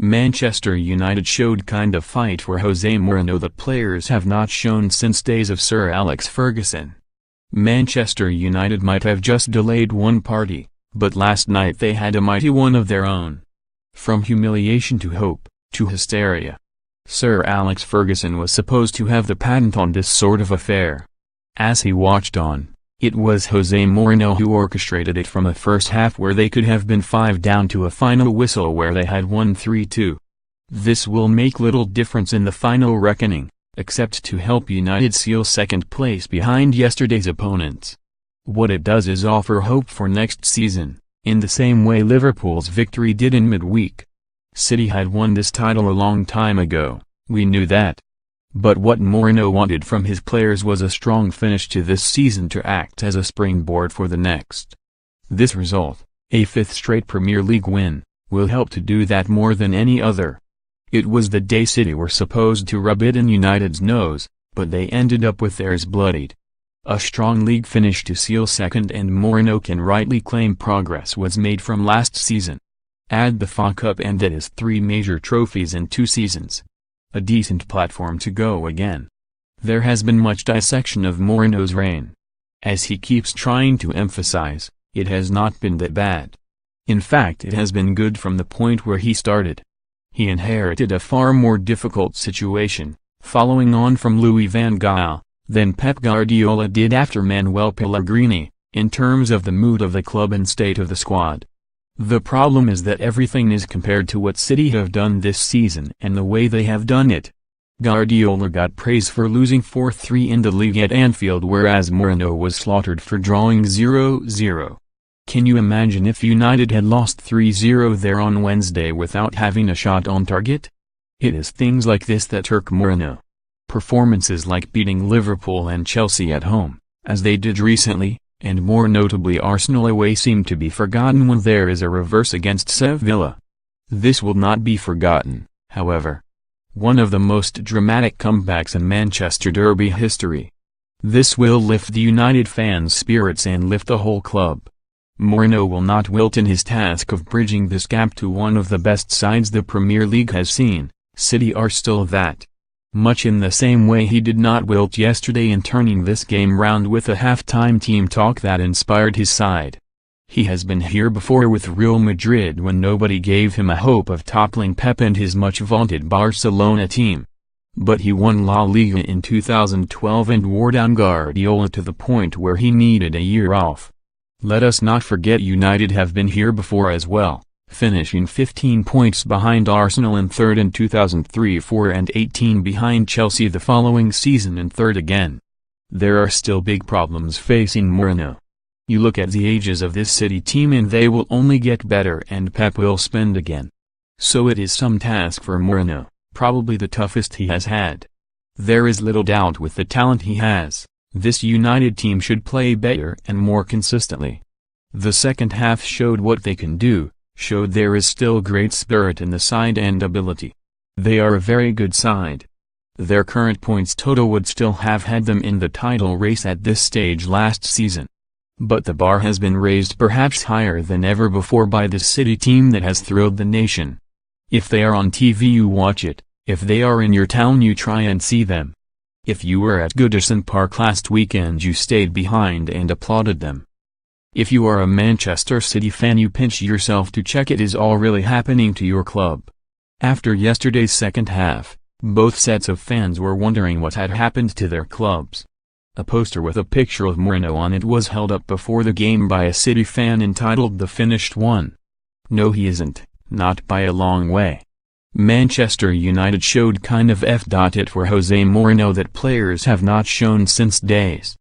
Manchester United showed kind of fight for Jose Mourinho that players have not shown since days of Sir Alex Ferguson. Manchester United might have just delayed one party, but last night they had a mighty one of their own. From humiliation to hope, to hysteria. Sir Alex Ferguson was supposed to have the patent on this sort of affair. As he watched on, it was Jose Mourinho who orchestrated it from a first half where they could have been 5 down to a final whistle where they had won 3-2. This will make little difference in the final reckoning, except to help United seal second place behind yesterday's opponents. What it does is offer hope for next season, in the same way Liverpool's victory did in midweek. City had won this title a long time ago, we knew that. But what Mourinho wanted from his players was a strong finish to this season to act as a springboard for the next. This result, a 5th straight Premier League win, will help to do that more than any other. It was the day City were supposed to rub it in United's nose, but they ended up with theirs bloodied. A strong league finish to seal second, and Mourinho can rightly claim progress was made from last season. Add the FA Cup and that is 3 major trophies in 2 seasons. A decent platform to go again. There has been much dissection of Mourinho's reign. As he keeps trying to emphasize, it has not been that bad. In fact, it has been good from the point where he started. He inherited a far more difficult situation, following on from Louis van Gaal, than Pep Guardiola did after Manuel Pellegrini, in terms of the mood of the club and state of the squad. The problem is that everything is compared to what City have done this season and the way they have done it. Guardiola got praise for losing 4-3 in the Liga at Anfield, whereas Mourinho was slaughtered for drawing 0-0. Can you imagine if United had lost 3-0 there on Wednesday without having a shot on target? It is things like this that irk Mourinho. Performances like beating Liverpool and Chelsea at home, as they did recently, and more notably Arsenal away, seem to be forgotten when there is a reverse against Sevilla. This will not be forgotten, however. One of the most dramatic comebacks in Manchester derby history. This will lift the United fans' spirits and lift the whole club. Mourinho will not wilt in his task of bridging this gap to one of the best sides the Premier League has seen. City are still that. Much in the same way he did not wilt yesterday in turning this game round with a half-time team talk that inspired his side. He has been here before with Real Madrid when nobody gave him a hope of toppling Pep and his much-vaunted Barcelona team. But he won La Liga in 2012 and wore down Guardiola to the point where he needed a year off. Let us not forget United have been here before as well, finishing 15 points behind Arsenal in third in 2003, 4 and 18 behind Chelsea the following season and third again. There are still big problems facing Mourinho. You look at the ages of this City team and they will only get better, and Pep will spend again. So it is some task for Mourinho, probably the toughest he has had. There is little doubt with the talent he has, this United team should play better and more consistently. The second half showed what they can do, showed there is still great spirit in the side and ability. They are a very good side. Their current points total would still have had them in the title race at this stage last season. But the bar has been raised perhaps higher than ever before by this City team that has thrilled the nation. If they are on TV you watch it, if they are in your town you try and see them. If you were at Goodison Park last weekend you stayed behind and applauded them. If you are a Manchester City fan you pinch yourself to check it is all really happening to your club. After yesterday's second half, both sets of fans were wondering what had happened to their clubs. A poster with a picture of Mourinho on it was held up before the game by a City fan entitled "The Finished One." No, he isn't, not by a long way. Manchester United showed kind of it for Jose Mourinho that players have not shown since days.